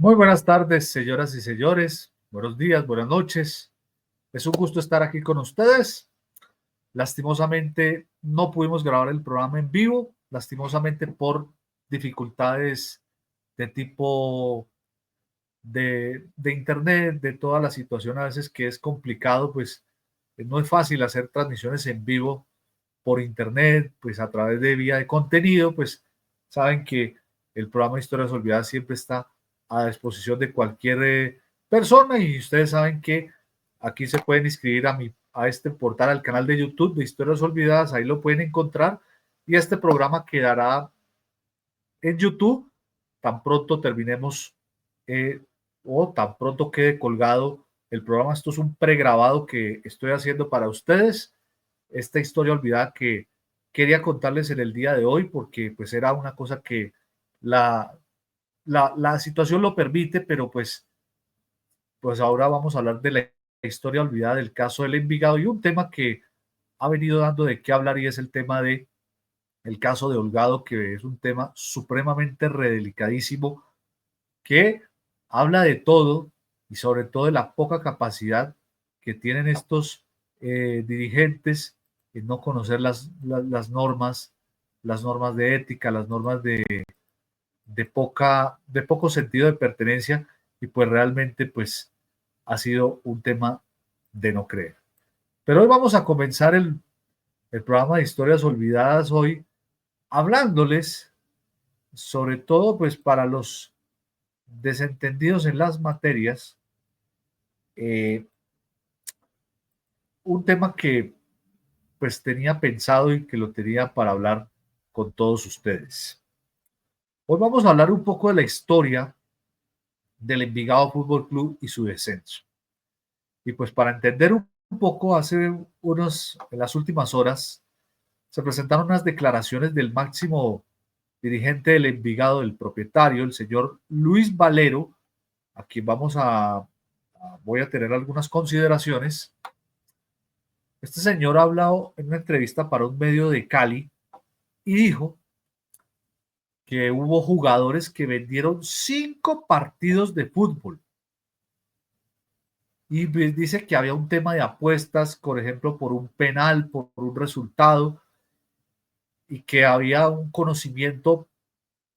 Muy buenas tardes, señoras y señores. Buenos días, buenas noches. Es un gusto estar aquí con ustedes. Lastimosamente no pudimos grabar el programa en vivo, lastimosamente por dificultades de tipo de internet, de toda la situación a veces que es complicado, pues no es fácil hacer transmisiones en vivo por internet, pues a través de vía de contenido, pues saben que el programa Historias Olvidadas siempre está a disposición de cualquier persona y ustedes saben que aquí se pueden inscribir a este portal, al canal de YouTube de Historias Olvidadas, ahí lo pueden encontrar y este programa quedará en YouTube tan pronto terminemos eh, o tan pronto quede colgado el programa. Esto es un pregrabado que estoy haciendo para ustedes, esta historia olvidada que quería contarles en el día de hoy porque pues era una cosa que la, la situación lo permite, pero pues ahora vamos a hablar de la historia olvidada del caso del Envigado y un tema que ha venido dando de qué hablar y es el tema de el caso de Holgado, que es un tema supremamente redelicadísimo que habla de todo y sobre todo de la poca capacidad que tienen estos dirigentes en no conocer las normas de ética, las normas de poco sentido de pertenencia y pues realmente pues ha sido un tema de no creer. Pero hoy vamos a comenzar el programa de Historias Olvidadas hoy hablándoles sobre todo pues para los desentendidos en las materias, eh, un tema que pues tenía pensado y que lo tenía para hablar con todos ustedes. Hoy vamos a hablar un poco de la historia del Envigado Fútbol Club y su descenso. Y pues para entender un poco, en las últimas horas, se presentaron unas declaraciones del máximo dirigente del Envigado, el propietario, el señor Luis Valero, a quien voy a tener algunas consideraciones. Este señor ha hablado en una entrevista para un medio de Cali y dijo que hubo jugadores que vendieron 5 partidos de fútbol. Y dice que había un tema de apuestas, por ejemplo, por un penal, por un resultado, y que había un conocimiento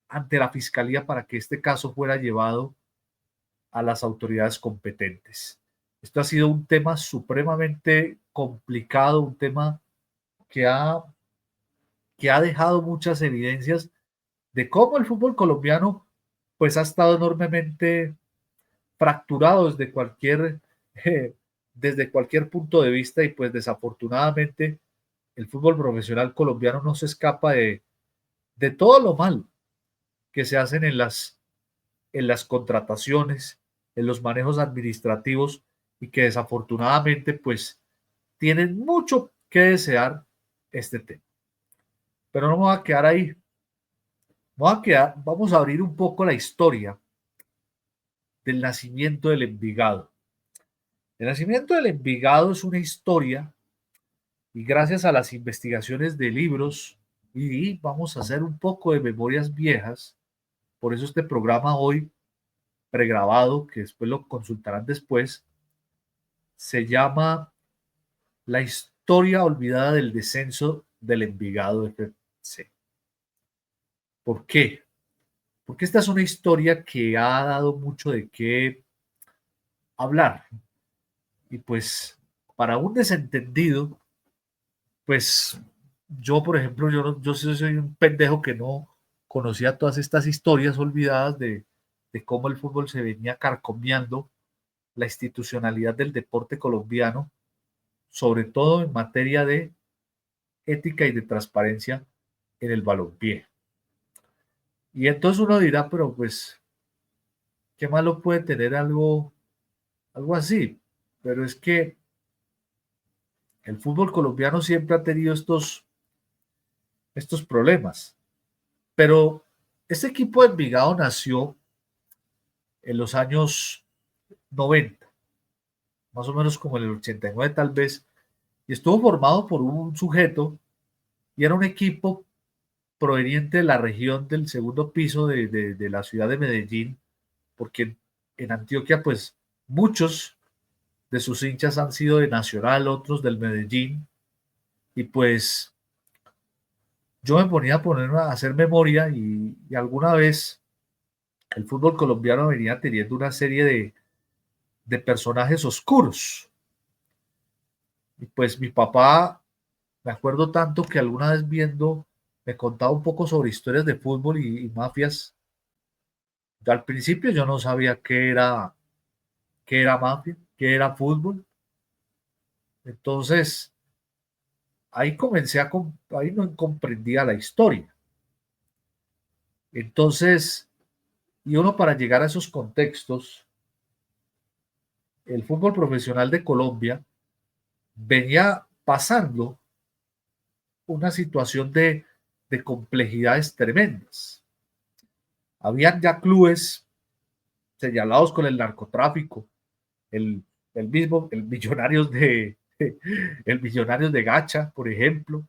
ante la fiscalía para que este caso fuera llevado a las autoridades competentes. Esto ha sido un tema supremamente complicado, un tema que ha, que ha dejado muchas evidencias de cómo el fútbol colombiano pues ha estado enormemente fracturado eh, desde cualquier punto de vista y pues desafortunadamente el fútbol profesional colombiano no se escapa de todo lo mal que se hacen en las contrataciones, en los manejos administrativos y que desafortunadamente pues tienen mucho que desear este tema. Pero no me voy a quedar ahí. Vamos a abrir un poco la historia del nacimiento del Envigado. El nacimiento del Envigado es una historia y gracias a las investigaciones de libros y vamos a hacer un poco de memorias viejas, por eso este programa hoy pregrabado, que después lo consultarán después, se llama La historia olvidada del descenso del Envigado FC. ¿Por qué? Porque esta es una historia que ha dado mucho de qué hablar y pues para un desentendido pues yo, por ejemplo, yo sí soy un pendejo que no conocía todas estas historias olvidadas de cómo el fútbol se venía carcomiendo la institucionalidad del deporte colombiano, sobre todo en materia de ética y de transparencia en el balompié. Y entonces uno dirá, pero pues, ¿qué malo puede tener algo así? Pero es que el fútbol colombiano siempre ha tenido estos problemas. Pero este equipo de Envigado nació en los años 90, más o menos como en el 89 tal vez, y estuvo formado por un sujeto y era un equipo proveniente de la región del segundo piso de la ciudad de Medellín, porque en Antioquia, pues muchos de sus hinchas han sido de Nacional, otros del Medellín, y pues yo me ponía a hacer memoria y alguna vez el fútbol colombiano venía teniendo una serie de personajes oscuros. Y pues mi papá, me acuerdo tanto que alguna vez viendo, me contaba un poco sobre historias de fútbol y mafias. Al principio yo no sabía qué era mafia, qué era fútbol. Entonces, ahí ahí no comprendía la historia. Entonces, y uno para llegar a esos contextos, el fútbol profesional de Colombia venía pasando una situación de complejidades tremendas. Habían ya clubes señalados con el narcotráfico, el, el mismo, el Millonarios de Gacha, por ejemplo,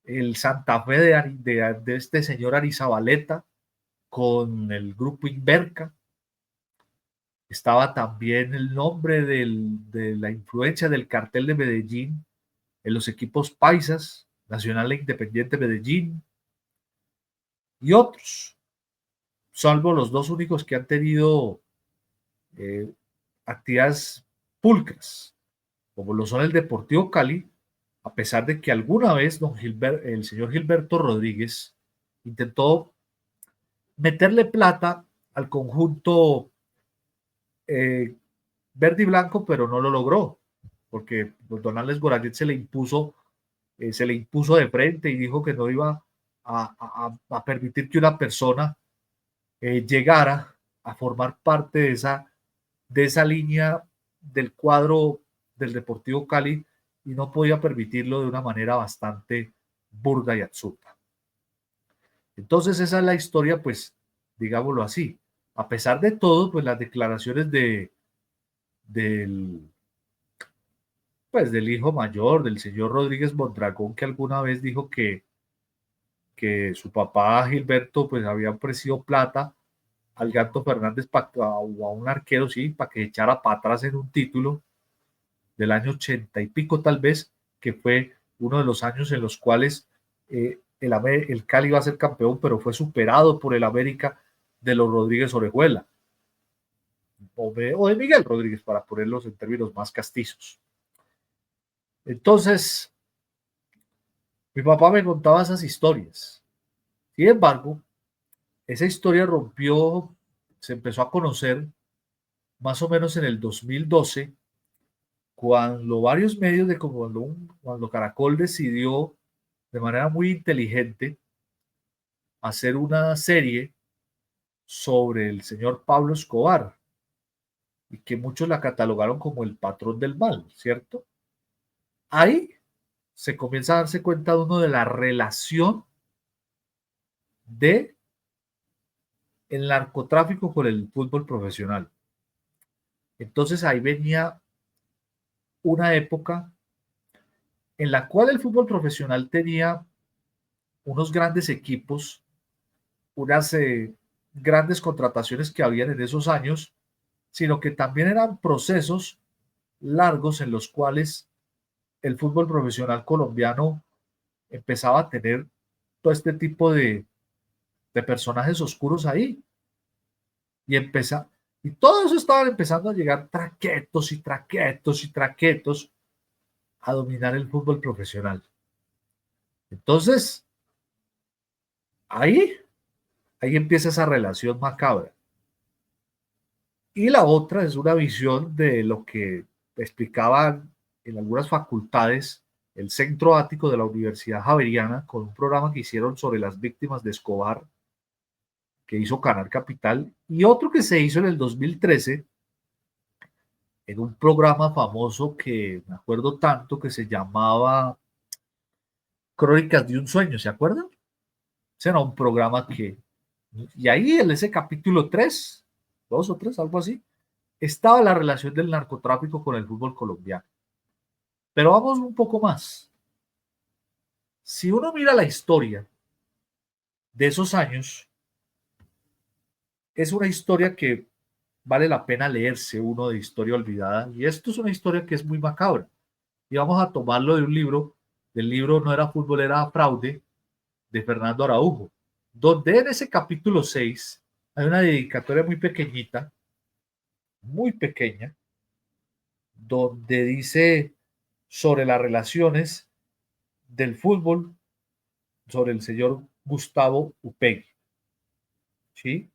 el Santa Fe de este señor Arizabaleta con el grupo Inverca. Estaba también el nombre de la influencia del cartel de Medellín en los equipos paisas, Nacional e Independiente Medellín y otros, salvo los dos únicos que han tenido eh, actividades pulcras, como lo son el Deportivo Cali, a pesar de que alguna vez el señor Gilberto Rodríguez intentó meterle plata al conjunto eh, verde y blanco, pero no lo logró, porque pues, don Alex Goranet se le impuso de frente y dijo que no iba a permitir que una persona llegara a formar parte de esa línea del cuadro del Deportivo Cali y no podía permitirlo de una manera bastante burda y absurda. Entonces esa es la historia, pues, digámoslo así. A pesar de todo, pues las declaraciones del, pues, del hijo mayor, del señor Rodríguez Mondragón, que alguna vez dijo que su papá Gilberto pues había ofrecido plata al Gato Fernández o a un arquero, sí, para que echara para atrás en un título del año 80 y pico tal vez, que fue uno de los años en los cuales el Cali iba a ser campeón, pero fue superado por el América de los Rodríguez Orejuela, o de Miguel Rodríguez, para ponerlos en términos más castizos. Entonces, mi papá me contaba esas historias. Sin embargo, esa historia rompió, se empezó a conocer más o menos en el 2012, cuando varios medios cuando Caracol decidió de manera muy inteligente hacer una serie sobre el señor Pablo Escobar y que muchos la catalogaron como el patrón del mal, ¿cierto? Ahí se comienza a darse cuenta uno de la relación de el narcotráfico con el fútbol profesional. Entonces ahí venía una época en la cual el fútbol profesional tenía unos grandes equipos, unas grandes contrataciones que habían en esos años, sino que también eran procesos largos en los cuales el fútbol profesional colombiano empezaba a tener todo este tipo de personajes oscuros ahí. Y todo eso estaban empezando a llegar traquetos y traquetos y traquetos a dominar el fútbol profesional. Entonces, ahí, ahí empieza esa relación macabra. Y la otra es una visión de lo que explicaban en algunas facultades el Centro Ático de la Universidad Javeriana con un programa que hicieron sobre las víctimas de Escobar, que hizo Canal Capital, y otro que se hizo en el 2013 en un programa famoso que me acuerdo tanto que se llamaba Crónicas de un Sueño, ¿se acuerdan? Ese era un programa y ahí en ese capítulo 3, 2 o 3, algo así, estaba la relación del narcotráfico con el fútbol colombiano. Pero vamos un poco más. Si uno mira la historia de esos años, es una historia que vale la pena leerse, uno de historia olvidada, y esto es una historia que es muy macabra. Y vamos a tomarlo de un libro, del libro No era fútbol, era fraude, de Fernando Araujo, donde en ese capítulo 6 hay una dedicatoria muy pequeñita, muy pequeña, donde dice sobre las relaciones del fútbol, sobre el señor Gustavo Upegui, ¿sí?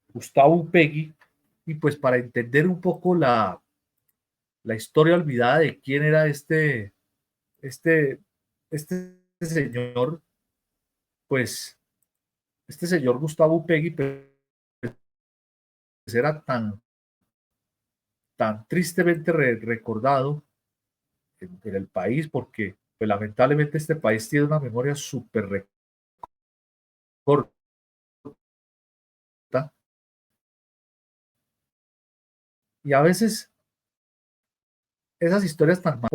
Gustavo Upegui, y pues para entender un poco la historia olvidada de quién era este, este señor, pues este señor Gustavo Upegui pues, era tan tristemente recordado en el país porque pues, lamentablemente este país tiene una memoria súper corta y a veces esas historias tan mal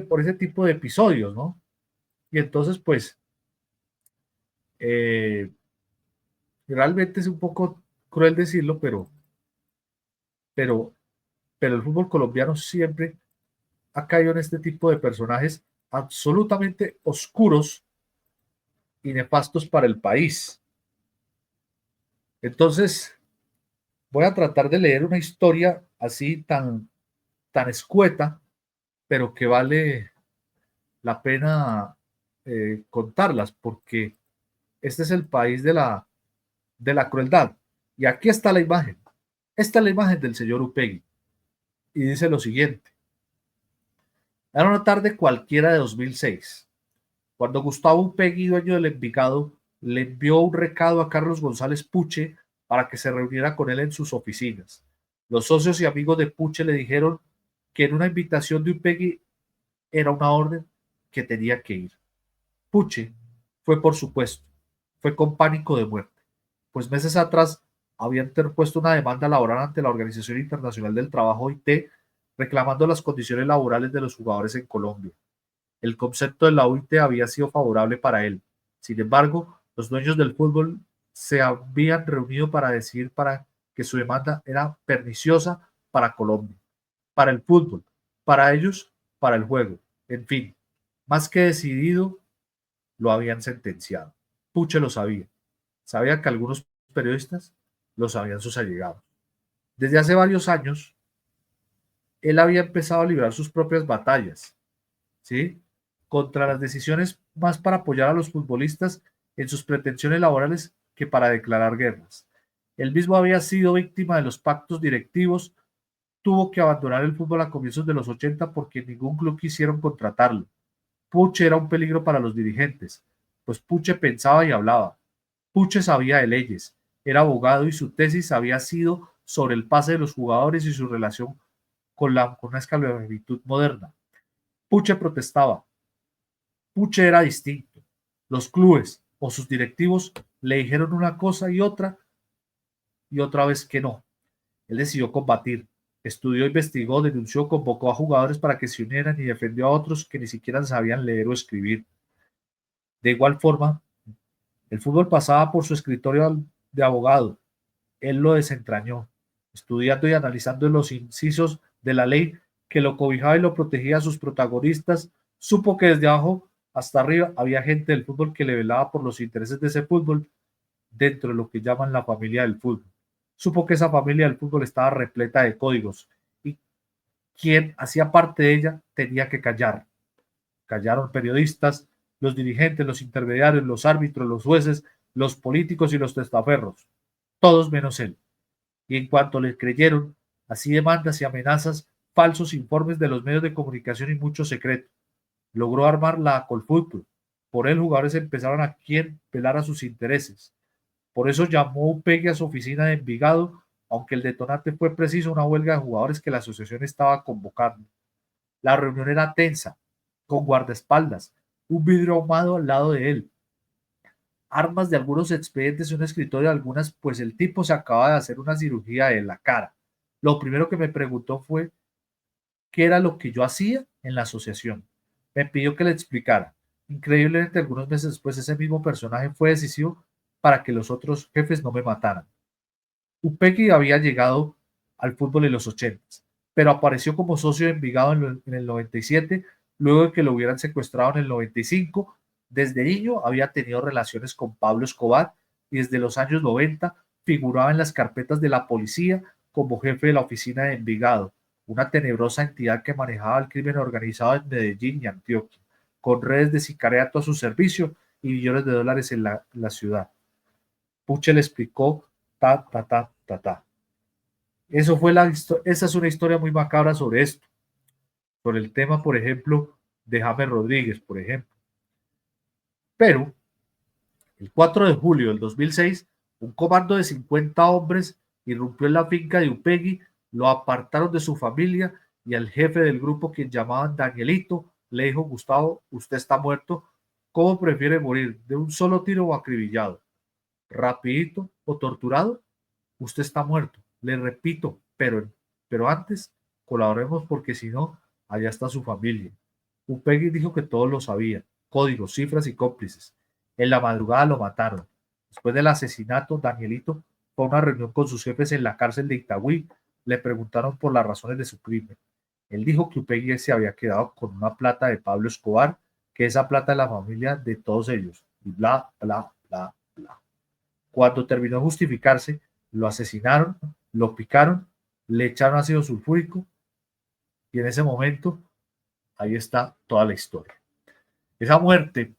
por ese tipo de episodios, ¿no? Y entonces pues eh, realmente es un poco cruel decirlo, pero, pero el fútbol colombiano siempre ha caído en este tipo de personajes absolutamente oscuros y nefastos para el país. Entonces, voy a tratar de leer una historia así tan escueta, pero que vale la pena contarlas, porque este es el país de la crueldad. Y aquí está la imagen. Esta es la imagen del señor Upegui. Y dice lo siguiente. Era una tarde cualquiera de 2006, cuando Gustavo Upegui, dueño del Envigado, le envió un recado a Carlos González Puche para que se reuniera con él en sus oficinas. Los socios y amigos de Puche le dijeron que en una invitación de Upegui era una orden que tenía que ir. Puche fue por supuesto, fue con pánico de muerte, pues meses atrás había interpuesto una demanda laboral ante la Organización Internacional del Trabajo OIT reclamando las condiciones laborales de los jugadores en Colombia. El concepto de la OIT había sido favorable para él. Sin embargo, los dueños del fútbol se habían reunido para decidir para que su demanda era perniciosa para Colombia, para el fútbol, para ellos, para el juego. En fin, más que decidido, lo habían sentenciado. Puche lo sabía. Sabía que algunos periodistas lo sabían sus allegados. Desde hace varios años, él había empezado a librar sus propias batallas, ¿sí? Contra las decisiones más para apoyar a los futbolistas en sus pretensiones laborales que para declarar guerras. Él mismo había sido víctima de los pactos directivos, tuvo que abandonar el fútbol a comienzos de los 80 porque ningún club quisieron contratarlo. Puche era un peligro para los dirigentes, pues Puche pensaba y hablaba. Puche sabía de leyes, era abogado y su tesis había sido sobre el pase de los jugadores y su relación con una esclavitud moderna. Puche protestaba. Puche era distinto. Los clubes o sus directivos le dijeron una cosa y otra vez que no. Él decidió combatir. Estudió, investigó, denunció, convocó a jugadores para que se unieran y defendió a otros que ni siquiera sabían leer o escribir. De igual forma, el fútbol pasaba por su escritorio de abogado. Él lo desentrañó, estudiando y analizando los incisos de la ley que lo cobijaba y lo protegía a sus protagonistas. Supo que desde abajo hasta arriba había gente del fútbol que le velaba por los intereses de ese fútbol dentro de lo que llaman la familia del fútbol. Supo que esa familia del fútbol estaba repleta de códigos y quien hacía parte de ella tenía que callar. Callaron periodistas, los dirigentes, los intermediarios, los árbitros, los jueces, los políticos y los testaferros, todos menos él. Y en cuanto le creyeron, así demandas y amenazas, falsos informes de los medios de comunicación y mucho secreto. Logró armar la Colfútbol. Por él, jugadores empezaron a quien velar a sus intereses. Por eso llamó Upegui a su oficina de Envigado, aunque el detonante fue preciso una huelga de jugadores que la asociación estaba convocando. La reunión era tensa, con guardaespaldas, un vidrio ahumado al lado de él, armas de algunos expedientes y un escritorio de algunas, pues el tipo se acaba de hacer una cirugía en la cara. Lo primero que me preguntó fue qué era lo que yo hacía en la asociación. Me pidió que le explicara. Increíblemente, algunos meses después, ese mismo personaje fue decisivo para que los otros jefes no me mataran. Upegui había llegado al fútbol en los 80, pero apareció como socio de Envigado en el 97, luego de que lo hubieran secuestrado en el 95. Desde niño había tenido relaciones con Pablo Escobar y desde los años 90 figuraba en las carpetas de la policía como jefe de la oficina de Envigado, una tenebrosa entidad que manejaba el crimen organizado en Medellín y Antioquia, con redes de sicariato a su servicio y millones de dólares en la ciudad. Puche le explicó ta, ta, ta, ta, ta. Esa es una historia muy macabra sobre esto, sobre el tema, por ejemplo, de James Rodríguez, por ejemplo. Pero el 4 de julio del 2006, un comando de 50 hombres irrumpió en la finca de Upegui, lo apartaron de su familia y al jefe del grupo, quien llamaban Danielito, le dijo: Gustavo, usted está muerto. ¿Cómo prefiere morir? ¿De un solo tiro o acribillado? ¿Rapidito o torturado? Usted está muerto. Le repito, pero antes colaboremos porque si no, allá está su familia. Upegui dijo que todos lo sabían, códigos, cifras y cómplices. En la madrugada lo mataron. Después del asesinato, Danielito fue a una reunión con sus jefes en la cárcel de Itagüí. Le preguntaron por las razones de su crimen. Él dijo que Upegui se había quedado con una plata de Pablo Escobar, que esa plata es la familia de todos ellos. Y bla, bla, bla, bla. Cuando terminó de justificarse, lo asesinaron, lo picaron, le echaron ácido sulfúrico y en ese momento ahí está toda la historia. Esa muerte,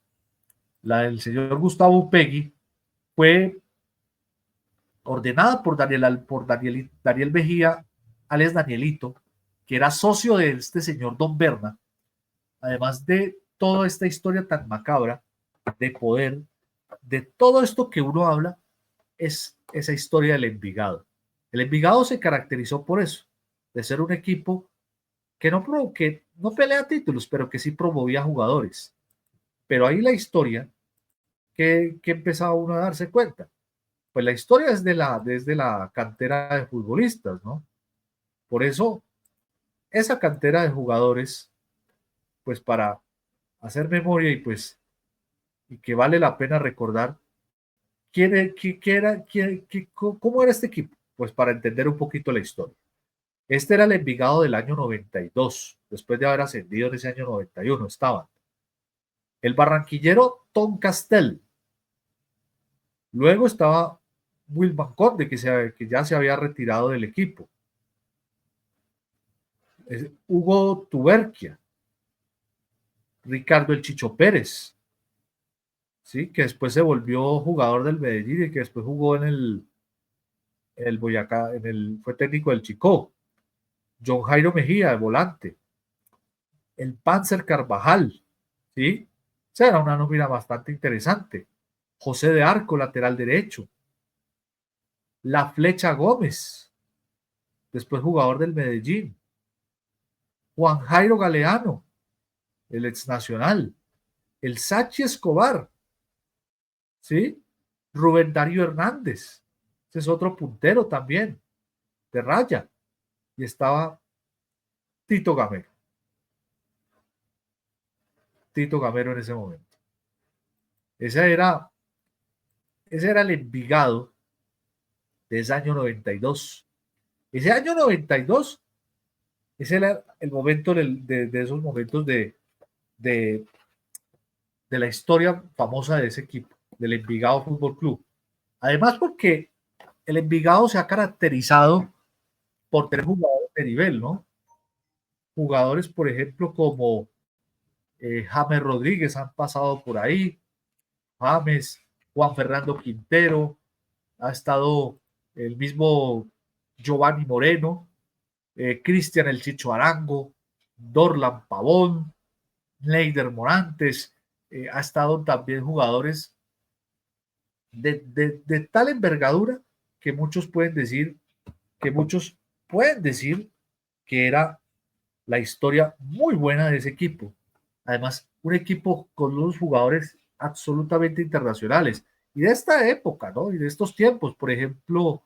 la del señor Gustavo Upegui, fue ordenada por Daniel Mejía, alias Danielito, que era socio de este señor Don Berna, además de toda esta historia tan macabra de poder, de todo esto que uno habla, es esa historia del Envigado. El Envigado se caracterizó por eso, de ser un equipo que no pelea títulos, pero que sí promovía jugadores. Pero ahí la historia que empezaba uno a darse cuenta. Pues la historia es desde la cantera de futbolistas, ¿no? Por eso, esa cantera de jugadores, pues para hacer memoria y que vale la pena recordar cómo era este equipo, pues para entender un poquito la historia. Este era el Envigado del año 92, después de haber ascendido en ese año 91, estaban el barranquillero Tom Castel, luego estaba Wilman Conde, que ya se había retirado del equipo, Hugo Tuberquia, Ricardo El Chicho Pérez, ¿sí? Que después se volvió jugador del Medellín y que después jugó en el Boyacá, fue técnico del Chicó, John Jairo Mejía, de volante, el Panzer Carvajal, ¿sí? O sea, era una nómina bastante interesante. José de Arco, lateral derecho. La Flecha Gómez, después jugador del Medellín. Juan Jairo Galeano, el ex nacional. El Sachi Escobar, ¿sí? Rubén Darío Hernández, ese es otro puntero también, de raya. Y estaba Tito Gamero. Tito Gamero en ese momento. Ese era, ese era el Envigado de ese año 92. Ese año 92, ese era el momento de esos momentos de, de la historia famosa de ese equipo, del Envigado Fútbol Club. Además, porque el Envigado se ha caracterizado por tener jugadores de nivel, ¿no? Jugadores, por ejemplo, como James Rodríguez han pasado por ahí, James, Juan Fernando Quintero, ha estado el mismo Giovanni Moreno, Cristian El Chicho Arango, Dorlan Pavón, Neider Morantes, ha estado también jugadores de tal envergadura que muchos pueden decir que era la historia muy buena de ese equipo. Además, un equipo con unos jugadores absolutamente internacionales y de esta época, ¿no? Y de estos tiempos, por ejemplo,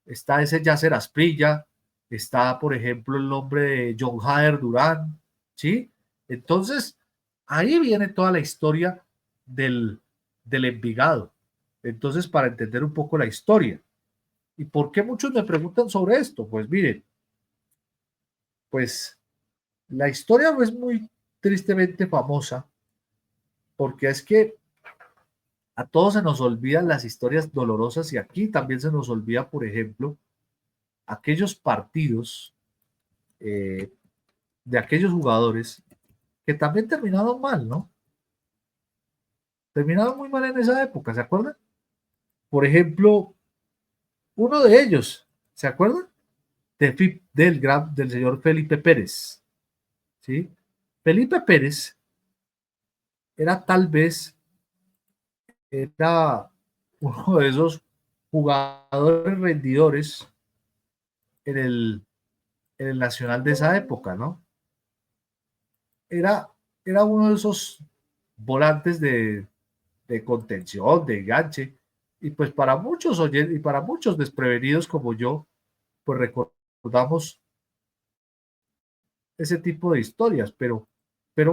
está ese Yasser Asprilla, está, por ejemplo, el nombre de John Jader Durán, ¿sí? Entonces, ahí viene toda la historia del Envigado. Entonces, para entender un poco la historia. ¿Y por qué muchos me preguntan sobre esto? Pues miren, pues la historia no es muy tristemente famosa, porque es que a todos se nos olvidan las historias dolorosas y aquí también se nos olvida, por ejemplo, aquellos partidos eh, de aquellos jugadores que también terminaron mal, ¿no? Terminaron muy mal en esa época, ¿se acuerdan? Por ejemplo, uno de ellos, ¿se acuerdan? Del señor Felipe Pérez, ¿sí? Felipe Pérez era tal vez, era uno de esos jugadores rendidores en el Nacional de esa época, ¿no? Era, era uno de esos volantes de contención, de enganche, y pues para muchos y para muchos desprevenidos como yo, pues recordamos ese tipo de historias, pero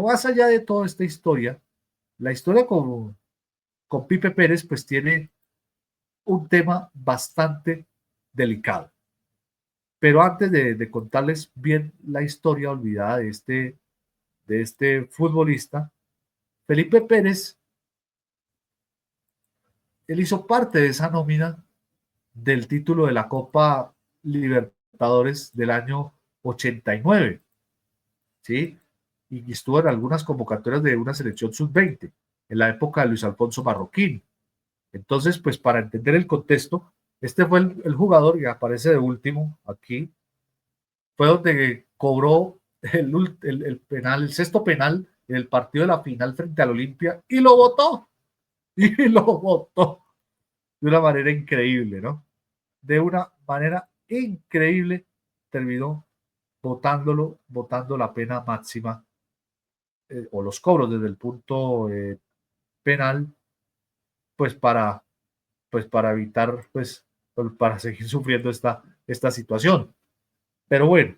más allá de toda esta historia, la historia con Pipe Pérez pues tiene un tema bastante delicado. Pero antes de contarles bien la historia olvidada de este futbolista, Felipe Pérez, él hizo parte de esa nómina del título de la Copa Libertadores del año 89, ¿sí? Y estuvo en algunas convocatorias de una selección sub-20, en la época de Luis Alfonso Marroquín. Entonces, pues para entender el contexto, este fue el jugador que aparece de último aquí, fue donde cobró el penal, el sexto penal en el partido de la final frente al Olimpia y lo votó, y lo votó de una manera increíble, ¿no? De una manera increíble terminó votando la pena máxima o los cobros desde el punto penal, pues para evitar, pues, para seguir sufriendo esta situación. Pero bueno,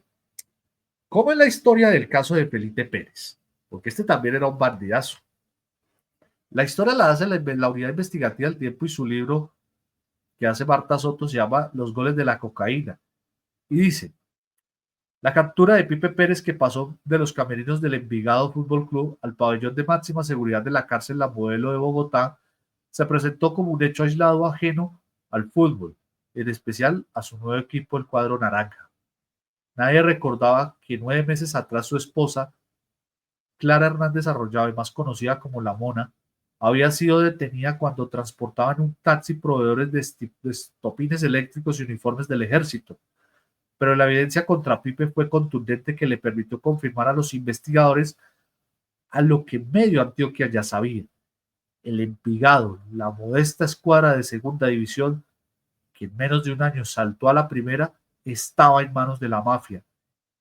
¿cómo es la historia del caso de Felipe Pérez? Porque este también era un bandidazo. La historia la hace la unidad investigativa del tiempo y su libro que hace Marta Soto se llama Los goles de la cocaína. Y dice, la captura de Pipe Pérez que pasó de los camerinos del Envigado Fútbol Club al pabellón de máxima seguridad de la cárcel La Modelo de Bogotá se presentó como un hecho aislado ajeno al fútbol, en especial a su nuevo equipo, el cuadro naranja. Nadie recordaba que 9 meses atrás su esposa, Clara Hernández Arroyave, más conocida como La Mona, había sido detenida cuando transportaba en un taxi proveedores de estopines eléctricos y uniformes del ejército. Pero la evidencia contra Pipe fue contundente que le permitió confirmar a los investigadores a lo que medio Antioquia ya sabía. El Envigado, la modesta escuadra de segunda división que en menos de un año saltó a la primera, estaba en manos de la mafia,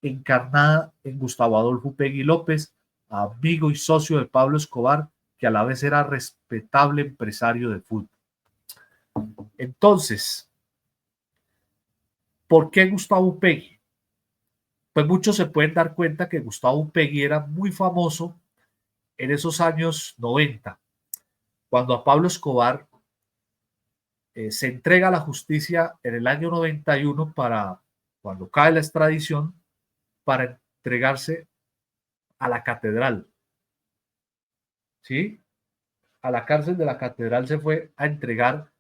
encarnada en Gustavo Adolfo Pegui López, amigo y socio de Pablo Escobar, que a la vez era respetable empresario de fútbol. Entonces, ¿por qué Gustavo Pegui? Pues muchos se pueden dar cuenta que Gustavo Pegui era muy famoso en esos años 90, cuando a Pablo Escobar se entrega a la justicia en el año 91 para, cuando cae la extradición, para entregarse a la catedral, ¿sí? A la cárcel de la catedral se fue a entregar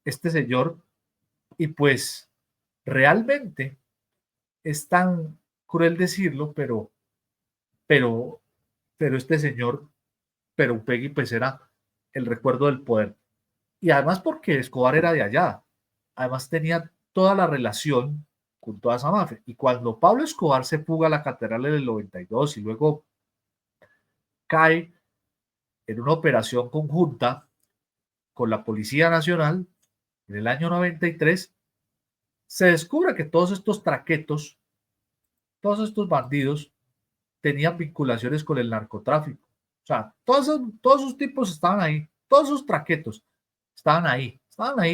este señor y pues realmente es tan cruel decirlo, pero, pero este señor, pero Upegui pues era el recuerdo del poder. Y además porque Escobar era de allá, además tenía toda la relación con toda esa mafia. Y cuando Pablo Escobar se fuga a la catedral en el 92 y luego cae en una operación conjunta con la Policía Nacional en el año 93, se descubre que todos estos traquetos, todos estos bandidos, tenían vinculaciones con el narcotráfico. O sea, todos esos tipos estaban ahí, todos esos traquetos estaban ahí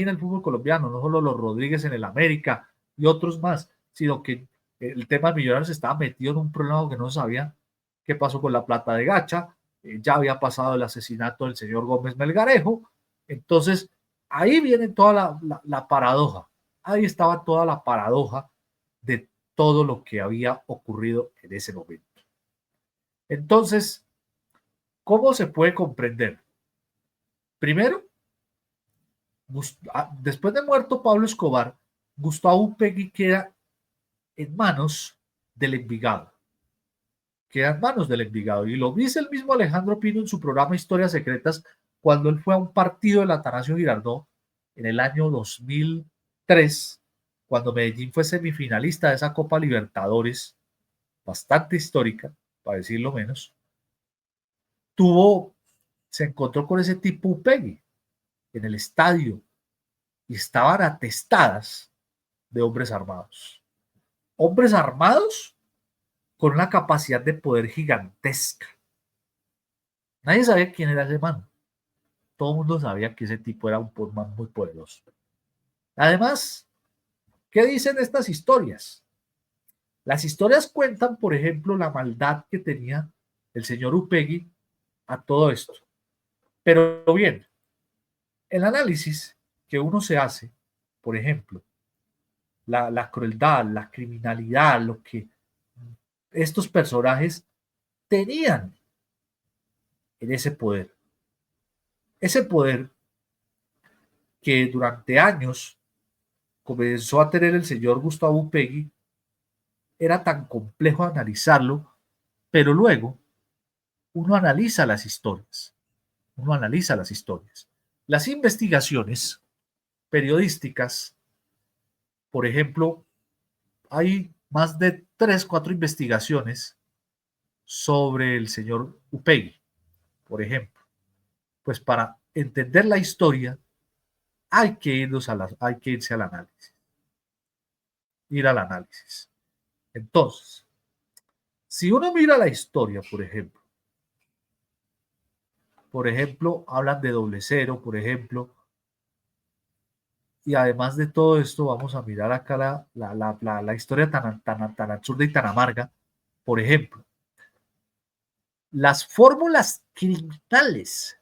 en el fútbol colombiano, no solo los Rodríguez en el América y otros más, sino que el tema de Millonarios estaba metido en un problema que no sabía qué pasó con la plata de Gacha, ya había pasado el asesinato del señor Gómez Melgarejo, entonces ahí viene toda la paradoja, ahí estaba toda la paradoja de todo lo que había ocurrido en ese momento. Entonces, ¿cómo se puede comprender? Primero, después de muerto Pablo Escobar, Gustavo Upegui queda en manos del Envigado. Queda en manos del Envigado. Y lo dice el mismo Alejandro Pino en su programa Historias Secretas cuando él fue a un partido del Atanasio Girardot en el año 2003, cuando Medellín fue semifinalista de esa Copa Libertadores, bastante histórica, para decirlo menos. Se encontró con ese tipo Upegui en el estadio y estaban atestadas de hombres armados. Hombres armados con una capacidad de poder gigantesca. Nadie sabía quién era ese man. Todo el mundo sabía que ese tipo era un man muy poderoso. Además, ¿qué dicen estas historias? Las historias cuentan, por ejemplo, la maldad que tenía el señor Upegui a todo esto. Pero bien, el análisis que uno se hace, por ejemplo, la crueldad, la criminalidad, lo que estos personajes tenían en ese poder. Ese poder que durante años comenzó a tener el señor Gustavo Upegui era tan complejo analizarlo, pero luego uno analiza las historias. Uno analiza las historias. Las investigaciones periodísticas, por ejemplo, hay más de 3, 4 investigaciones sobre el señor Upegui, por ejemplo. Pues para entender la historia hay que irse al análisis. Ir al análisis. Entonces, si uno mira la historia, por ejemplo, hablan de doble cero, por ejemplo, y además de todo esto, vamos a mirar acá la historia tan absurda y tan amarga. Por ejemplo, las fórmulas criminales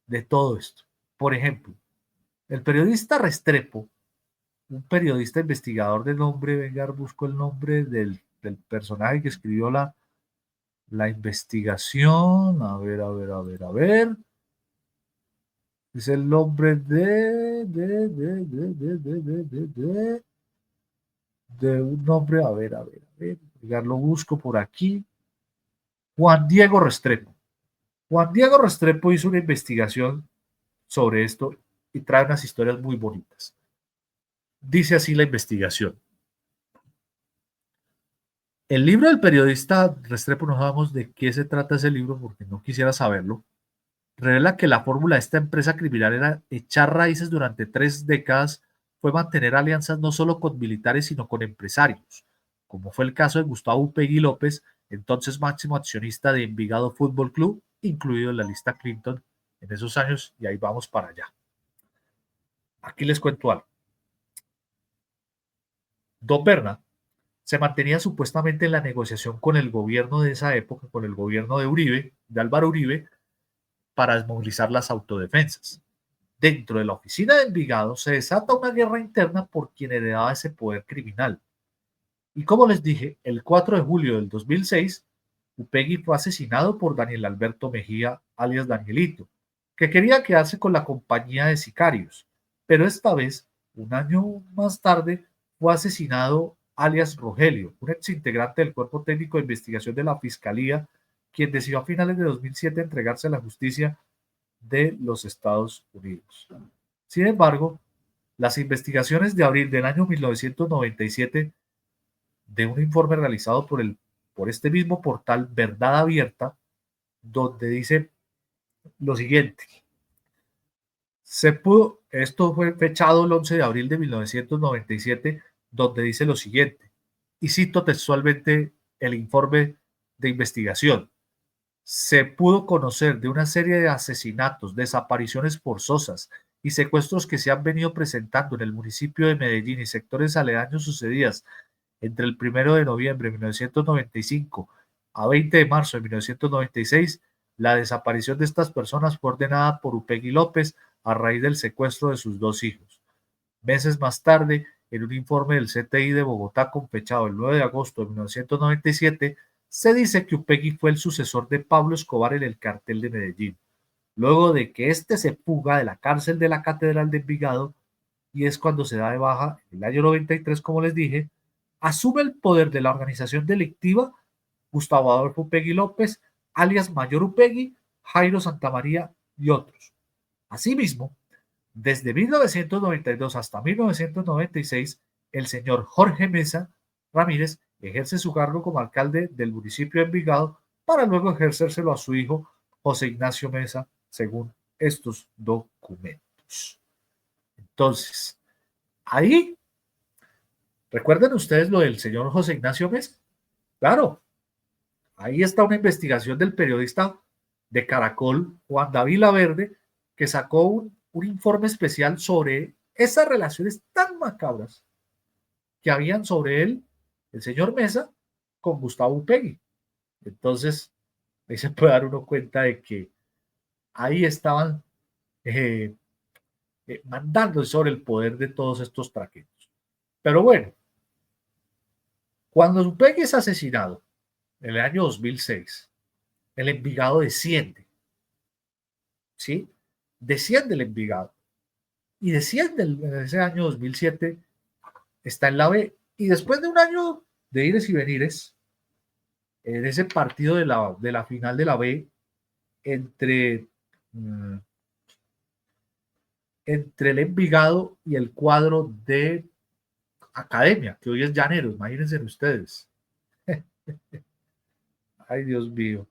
de todo esto. Por ejemplo, el periodista Restrepo, un periodista investigador de nombre, venga, busco el nombre del personaje que escribió la investigación, a ver, es el nombre de un nombre, a ver, ya lo busco por aquí, Juan Diego Restrepo. Juan Diego Restrepo hizo una investigación sobre esto y trae unas historias muy bonitas. Dice así la investigación. El libro del periodista Restrepo, no sabemos de qué se trata ese libro porque no quisiera saberlo, revela que la fórmula de esta empresa criminal era echar raíces durante 3 décadas, fue mantener alianzas no solo con militares sino con empresarios, como fue el caso de Gustavo Upegui López, entonces máximo accionista de Envigado Fútbol Club, incluido en la lista Clinton en esos años, y ahí vamos para allá. Aquí les cuento algo. Don Berna se mantenía supuestamente en la negociación con el gobierno de esa época, con el gobierno de Uribe, de Álvaro Uribe, para desmovilizar las autodefensas. Dentro de la oficina de Envigado se desata una guerra interna por quien heredaba ese poder criminal. Y como les dije, el 4 de julio del 2006, Upegui fue asesinado por Daniel Alberto Mejía, alias Danielito, que quería quedarse con la compañía de sicarios, pero esta vez, un año más tarde, fue asesinado alias Rogelio, un exintegrante del Cuerpo Técnico de Investigación de la Fiscalía, quien decidió a finales de 2007 entregarse a la justicia de los Estados Unidos. Sin embargo, las investigaciones de abril del año 1997 de un informe realizado por este mismo portal Verdad Abierta, donde dice lo siguiente. Esto fue fechado el 11 de abril de 1997, donde dice lo siguiente, y cito textualmente el informe de investigación. Se pudo conocer de una serie de asesinatos, desapariciones forzosas y secuestros que se han venido presentando en el municipio de Medellín y sectores aledaños sucedidas entre el 1 de noviembre de 1995 a 20 de marzo de 1996. La desaparición de estas personas fue ordenada por Upegui López a raíz del secuestro de sus 2 hijos. Meses más tarde, en un informe del CTI de Bogotá con fechado el 9 de agosto de 1997, se dice que Upegui fue el sucesor de Pablo Escobar en el cartel de Medellín, luego de que éste se fuga de la cárcel de la Catedral de Envigado, y es cuando se da de baja en el año 93, como les dije, asume el poder de la organización delictiva Gustavo Adolfo Upegui López, alias Mayor Upegui, Jairo Santamaría y otros. Asimismo, desde 1992 hasta 1996, el señor Jorge Mesa Ramírez ejerce su cargo como alcalde del municipio de Envigado para luego ejercérselo a su hijo José Ignacio Mesa, según estos documentos. Entonces, ahí, ¿recuerdan ustedes lo del señor José Ignacio Mesa? Claro, ahí está una investigación del periodista de Caracol, Juan David Laverde, que sacó un informe especial sobre esas relaciones tan macabras que habían sobre él, el señor Mesa, con Gustavo Upegui. Entonces, ahí se puede dar uno cuenta de que ahí estaban mandando sobre el poder de todos estos traquetos. Pero bueno, cuando Upegui es asesinado en el año 2006, el Envigado desciende, ¿sí? Desciende el Envigado y desciende en ese año 2007, está en la B, y después de un año de ires y venires, en ese partido de la final de la B, entre, entre el Envigado y el cuadro de Academia, que hoy es Llaneros, imagínense ustedes. Ay, Dios mío.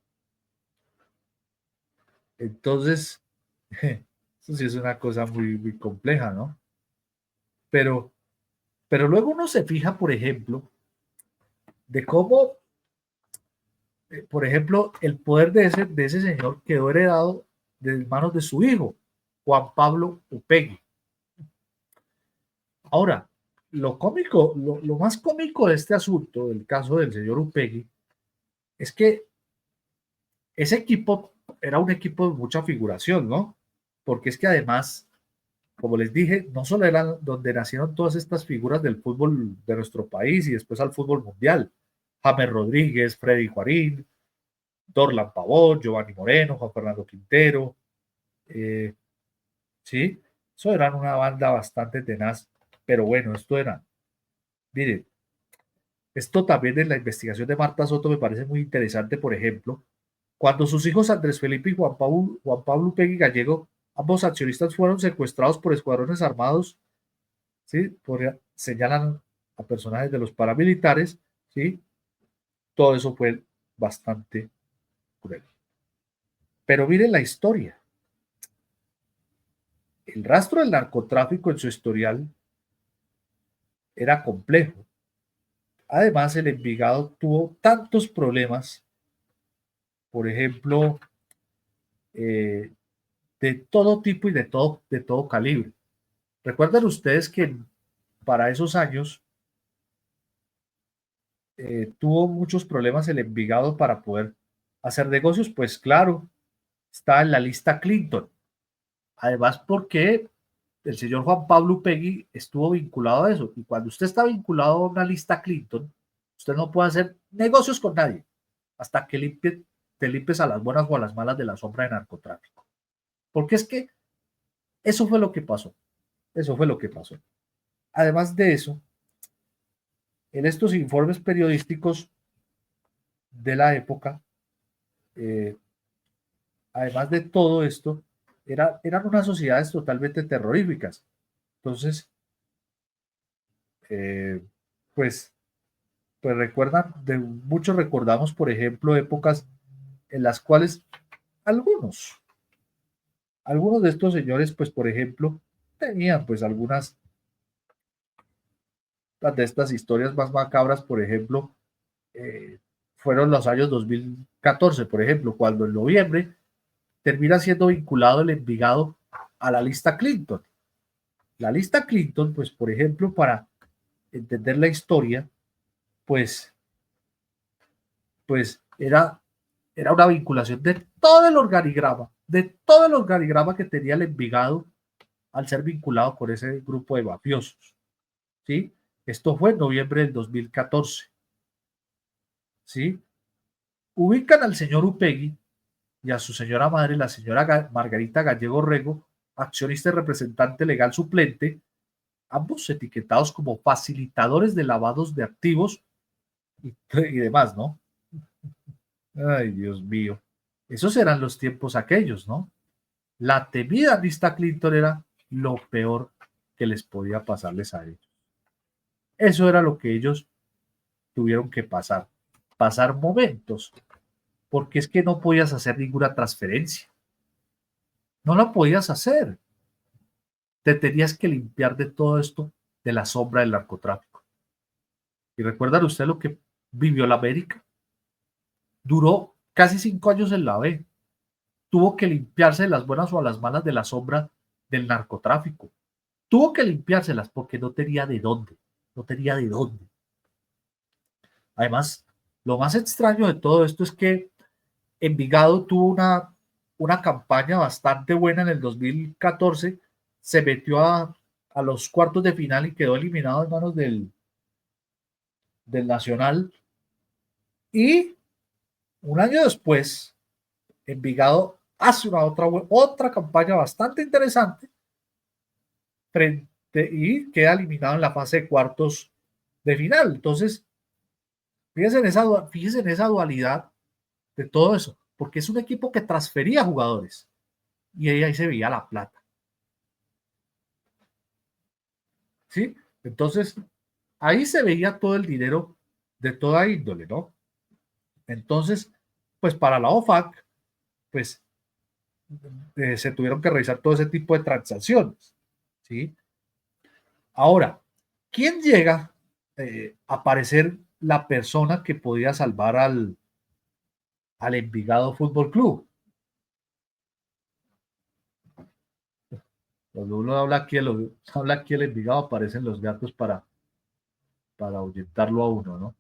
Entonces, eso sí es una cosa muy, muy compleja, ¿no? Pero, pero luego uno se fija, por ejemplo, de cómo, por ejemplo, el poder de ese señor quedó heredado de manos de su hijo, Juan Pablo Upegui. Ahora, lo cómico, lo más cómico de este asunto, del caso del señor Upegui, es que ese equipo era un equipo de mucha figuración, ¿no? Porque es que además, como les dije, no solo eran donde nacieron todas estas figuras del fútbol de nuestro país y después al fútbol mundial. James Rodríguez, Freddy Juarín, Dorlan Pavón, Giovanni Moreno, Juan Fernando Quintero, ¿sí? Eso eran una banda bastante tenaz, pero bueno, esto era, miren, esto también en la investigación de Marta Soto me parece muy interesante, por ejemplo, cuando sus hijos Andrés Felipe y Juan Pablo Pegui Gallego, ambos accionistas, fueron secuestrados por escuadrones armados, ¿sí? Señalan a personajes de los paramilitares, ¿sí? Todo eso fue bastante cruel. Pero miren la historia. El rastro del narcotráfico en su historial era complejo. Además, el Envigado tuvo tantos problemas, por ejemplo, de todo tipo y de todo calibre. Recuerdan ustedes que para esos años tuvo muchos problemas el Envigado para poder hacer negocios, pues claro, está en la lista Clinton. Además, porque el señor Juan Pablo Upegui estuvo vinculado a eso. Y cuando usted está vinculado a una lista Clinton, usted no puede hacer negocios con nadie hasta que te limpies a las buenas o a las malas de la sombra de narcotráfico. Porque es que eso fue lo que pasó. Eso fue lo que pasó. Además de eso, en estos informes periodísticos de la época, eh, además de todo esto, eran unas sociedades totalmente terroríficas. Entonces, eh, pues, pues recuerdan, muchos recordamos, por ejemplo, épocas en las cuales algunos, algunos de estos señores, pues, por ejemplo, tenían pues algunas de estas historias más macabras, por ejemplo, eh, fueron los años 2014, por ejemplo, cuando en noviembre termina siendo vinculado el Envigado a la lista Clinton. La lista Clinton, pues, por ejemplo, para entender la historia, pues, pues era una vinculación de todo el organigrama que tenía el Envigado al ser vinculado con ese grupo de mafiosos, ¿sí? Esto fue en noviembre del 2014, ¿sí? Ubican al señor Upegui y a su señora madre, la señora Margarita Gallego Rego, accionista y representante legal suplente, ambos etiquetados como facilitadores de lavados de activos y demás, ¿no? Ay, Dios mío. Esos eran los tiempos aquellos, ¿no? La temida lista Clinton era lo peor que les podía pasarles a ellos. Eso era lo que ellos tuvieron que pasar momentos, porque es que no podías hacer ninguna transferencia, no la podías hacer, te tenías que limpiar de todo esto, de la sombra del narcotráfico. ¿Y recuerdan usted lo que vivió la América? Duró casi 5 años en la B, tuvo que limpiarse de las buenas o a las malas de la sombra del narcotráfico, tuvo que limpiárselas porque no tenía de dónde, no tenía de dónde. Además, lo más extraño de todo esto es que Envigado tuvo una campaña bastante buena en el 2014, se metió a los cuartos de final y quedó eliminado en manos del Nacional. Y un año después, Envigado hace otra campaña bastante interesante y queda eliminado en la fase de cuartos de final. Entonces, fíjense en esa dualidad de todo eso, porque es un equipo que transfería jugadores y ahí se veía la plata. ¿Sí? Entonces, ahí se veía todo el dinero de toda índole, ¿no? Entonces, pues para la OFAC, pues se tuvieron que revisar todo ese tipo de transacciones, ¿sí? Ahora, ¿quién llega a parecer la persona que podía salvar al Envigado Fútbol Club? Cuando uno habla aquí el Envigado, aparecen los gatos para ahuyentarlo a uno, ¿no?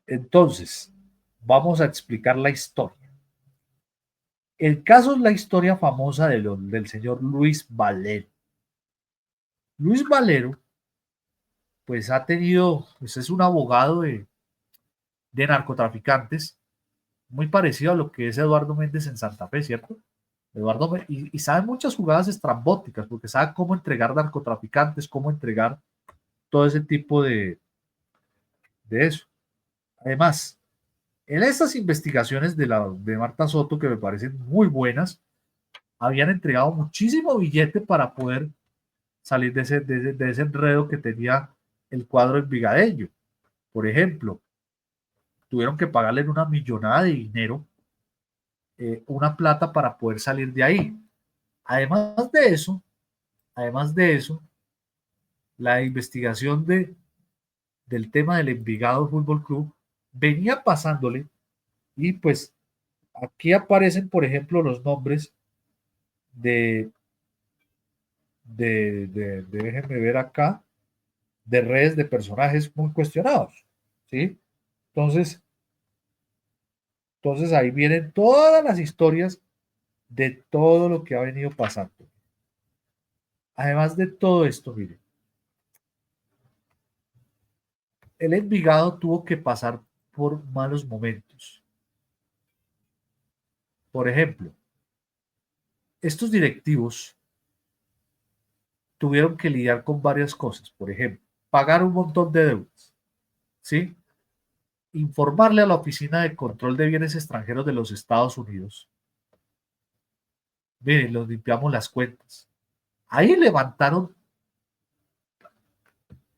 Entonces, vamos a explicar la historia. El caso es la historia famosa del señor Luis Valero. Luis Valero, pues pues es un abogado de narcotraficantes, muy parecido a lo que es Eduardo Méndez en Santa Fe, ¿cierto? Y sabe muchas jugadas estrambóticas, porque sabe cómo entregar narcotraficantes, cómo entregar todo ese tipo de eso. Además, en estas investigaciones de Marta Soto, que me parecen muy buenas, habían entregado muchísimo billete para poder salir de ese enredo que tenía el cuadro envigadeño. Por ejemplo, tuvieron que pagarle una millonada de dinero, una plata para poder salir de ahí. Además de eso, además de eso, la investigación del tema del Envigado Fútbol Club venía pasándole y pues aquí aparecen, por ejemplo, los nombres de, déjenme ver acá, de redes de personajes muy cuestionados, ¿sí? Entonces, entonces ahí vienen todas las historias de todo lo que ha venido pasando. Además de todo esto, mire, el Envigado tuvo que pasar por malos momentos. Por ejemplo, estos directivos tuvieron que lidiar con varias cosas. Por ejemplo, pagar un montón de deudas, ¿sí? Informarle a la Oficina de Control de Bienes Extranjeros de los Estados Unidos. Miren, los limpiamos las cuentas. Ahí levantaron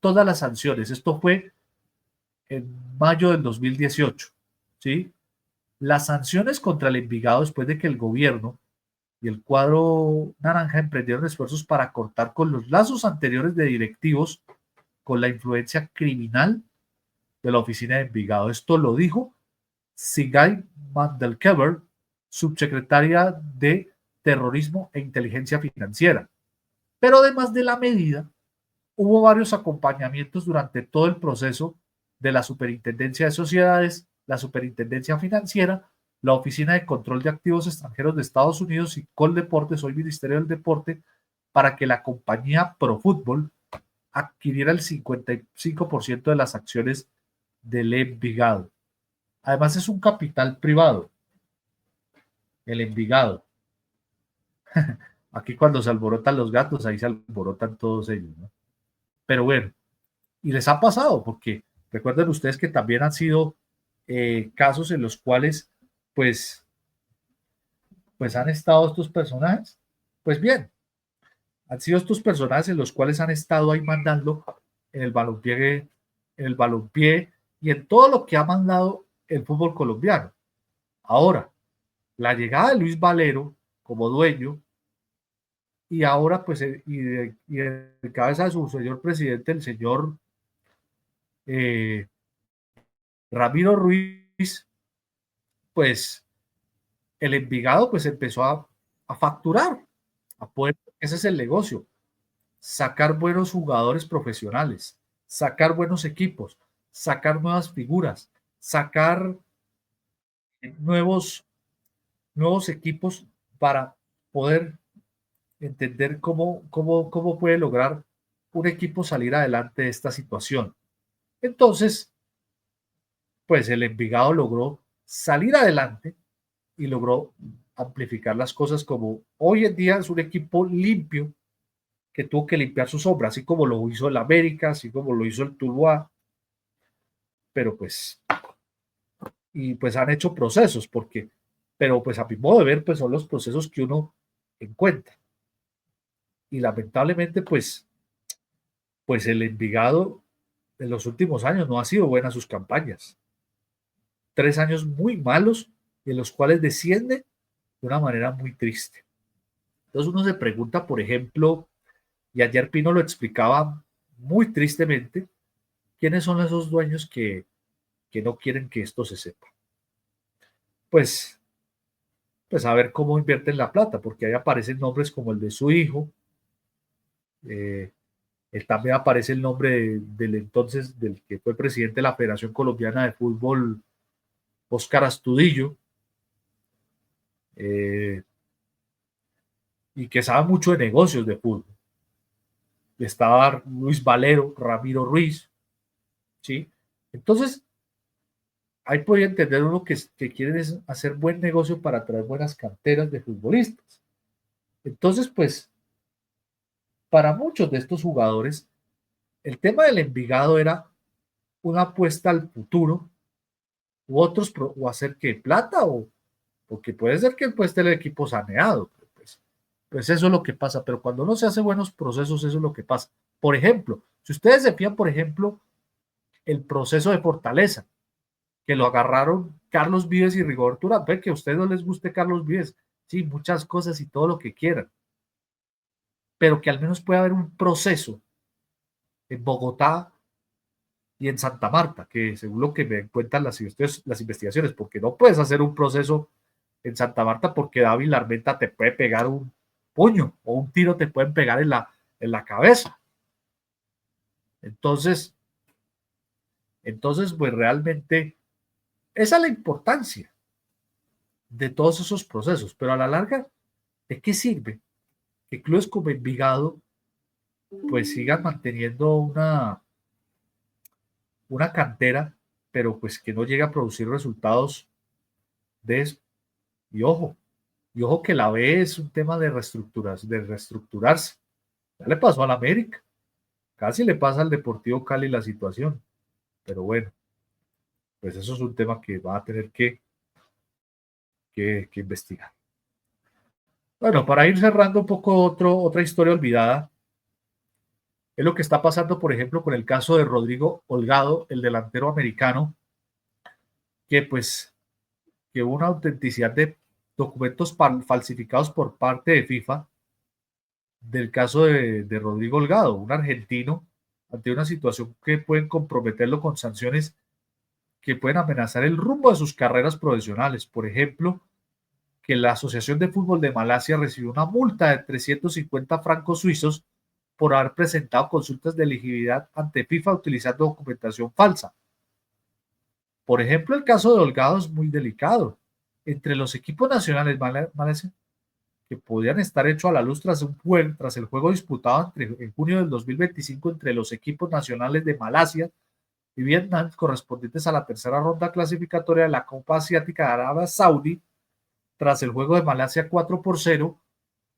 todas las sanciones. Esto fue en mayo del 2018, ¿sí? Las sanciones contra el Envigado después de que el gobierno y el cuadro naranja emprendieron esfuerzos para cortar con los lazos anteriores de directivos con la influencia criminal de la oficina de Envigado. Esto lo dijo Sigay Mandelkever, subsecretaria de Terrorismo e Inteligencia Financiera. Pero además de la medida, hubo varios acompañamientos durante todo el proceso de la Superintendencia de Sociedades, la Superintendencia Financiera, la Oficina de Control de Activos Extranjeros de Estados Unidos y Coldeportes, hoy Ministerio del Deporte, para que la compañía ProFútbol adquiriera el 55% de las acciones del Envigado. Además es un capital privado, el Envigado. Aquí cuando se alborotan los gatos, ahí se alborotan todos ellos, ¿no? Pero bueno, y les ha pasado, porque recuerden ustedes que también han sido casos en los cuales, pues, pues han estado estos personajes. Pues bien, han sido estos personajes en los cuales han estado ahí mandando en el balompié y en todo lo que ha mandado el fútbol colombiano. Ahora, la llegada de Luis Valero como dueño y ahora pues y de cabeza de su señor presidente, el señor eh, Ramiro Ruiz, pues el Envigado pues empezó a facturar, a poder, ese es el negocio, sacar buenos jugadores profesionales, sacar buenos equipos, sacar nuevas figuras, sacar nuevos, nuevos equipos para poder entender cómo puede lograr un equipo salir adelante de esta situación. Entonces, pues el Envigado logró salir adelante y logró amplificar las cosas como hoy en día es un equipo limpio que tuvo que limpiar su sombra, así como lo hizo el América, así como lo hizo el Tuluá, pero pues, y pues han hecho procesos, pero pues a mi modo de ver, pues son los procesos que uno encuentra. Y lamentablemente, pues el Envigado en los últimos años no ha sido buena sus campañas. 3 años muy malos en los cuales desciende de una manera muy triste. Entonces uno se pregunta, por ejemplo, y ayer Pino lo explicaba muy tristemente, ¿quiénes son esos dueños que no quieren que esto se sepa? Pues, pues a ver cómo invierten la plata, porque ahí aparecen nombres como el de su hijo, eh, también aparece el nombre del entonces, del que fue presidente de la Federación Colombiana de Fútbol, Óscar Astudillo, eh, y que sabe mucho de negocios de fútbol. Estaba Luis Valero, Ramiro Ruiz, ¿sí? Entonces, ahí podría entender uno que quieren es hacer buen negocio para traer buenas canteras de futbolistas. Entonces, pues, para muchos de estos jugadores, el tema del Envigado era una apuesta al futuro, u otros, o hacer que plata, o porque puede ser que puede estar el equipo saneado, pues eso es lo que pasa, pero cuando no se hace buenos procesos, eso es lo que pasa. Por ejemplo, si ustedes se fijan, por ejemplo, el proceso de Fortaleza, que lo agarraron Carlos Vives y Rigoberto Urán, ve que a ustedes no les guste Carlos Vives, sí, muchas cosas y todo lo que quieran, pero que al menos pueda haber un proceso en Bogotá y en Santa Marta, que según lo que me cuentan las investigaciones, porque no puedes hacer un proceso en Santa Marta porque David Larmenta te puede pegar un puño o un tiro te pueden pegar en la cabeza. Entonces, pues realmente esa es la importancia de todos esos procesos, pero a la larga, ¿de qué sirve que clubes como Envigado pues sigan manteniendo una cantera, pero pues que no llegue a producir resultados de eso? Y ojo que la B es un tema de reestructurarse. Ya le pasó al América, casi le pasa al Deportivo Cali la situación, pero bueno, pues eso es un tema que va a tener que investigar. Bueno, para ir cerrando un poco otra historia olvidada, es lo que está pasando, por ejemplo, con el caso de Rodrigo Holgado, el delantero americano, que pues que hubo una autenticidad de documentos falsificados por parte de FIFA del caso de Rodrigo Holgado, un argentino, ante una situación que pueden comprometerlo con sanciones que pueden amenazar el rumbo de sus carreras profesionales. Por ejemplo, que la Asociación de Fútbol de Malasia recibió una multa de 350 francos suizos por haber presentado consultas de elegibilidad ante FIFA utilizando documentación falsa. Por ejemplo, el caso de Holgado es muy delicado. Entre los equipos nacionales, Malasia que podían estar hechos a la luz tras tras el juego disputado en junio del 2025 entre los equipos nacionales de Malasia y Vietnam, correspondientes a la tercera ronda clasificatoria de la Copa Asiática de Arabia Saudí, tras el juego de Malasia 4-0,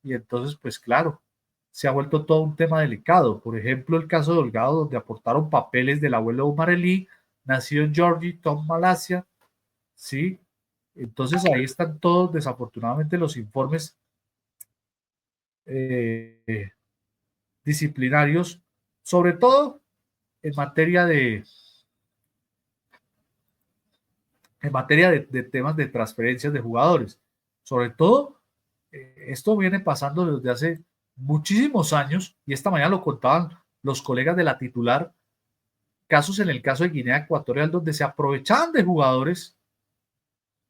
y entonces, pues claro, se ha vuelto todo un tema delicado. Por ejemplo, el caso de Holgado, donde aportaron papeles del abuelo Omar Elí, nacido en Georgetown, Malasia, ¿sí? Entonces ahí están todos, desafortunadamente, los informes disciplinarios, sobre todo en materia de temas de transferencias de jugadores. Sobre todo, esto viene pasando desde hace muchísimos años, y esta mañana lo contaban los colegas de la titular, casos en el caso de Guinea Ecuatorial donde se aprovechaban de jugadores,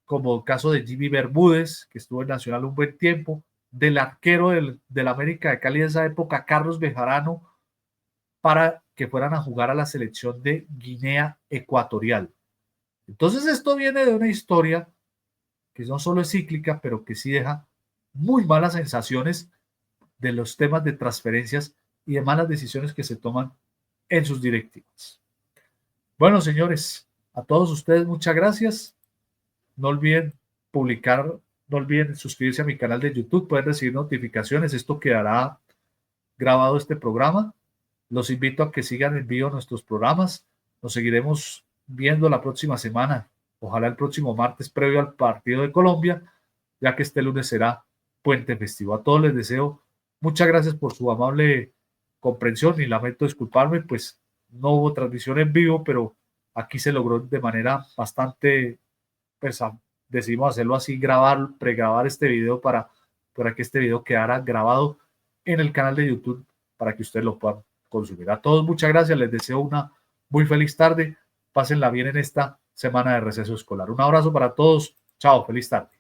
como el caso de Jimmy Bermúdez, que estuvo en Nacional un buen tiempo, del arquero del América de Cali de esa época, Carlos Bejarano, para que fueran a jugar a la selección de Guinea Ecuatorial. Entonces esto viene de una historia que no solo es cíclica, pero que sí deja muy malas sensaciones de los temas de transferencias y de malas decisiones que se toman en sus directivas. Bueno, señores, a todos ustedes muchas gracias. No olviden publicar, no olviden suscribirse a mi canal de YouTube, pueden recibir notificaciones, esto quedará grabado este programa. Los invito a que sigan en vivo nuestros programas. Nos seguiremos viendo la próxima semana, ojalá el próximo martes previo al partido de Colombia, ya que este lunes será puente festivo. A todos les deseo muchas gracias por su amable comprensión y lamento disculparme, pues no hubo transmisión en vivo, pero aquí se logró de manera bastante, pues decidimos hacerlo así, pregrabar este video para que este video quedara grabado en el canal de YouTube para que ustedes lo puedan consumir. A todos muchas gracias, les deseo una muy feliz tarde, pásenla bien en esta semana de receso escolar. Un abrazo para todos, chao, feliz tarde.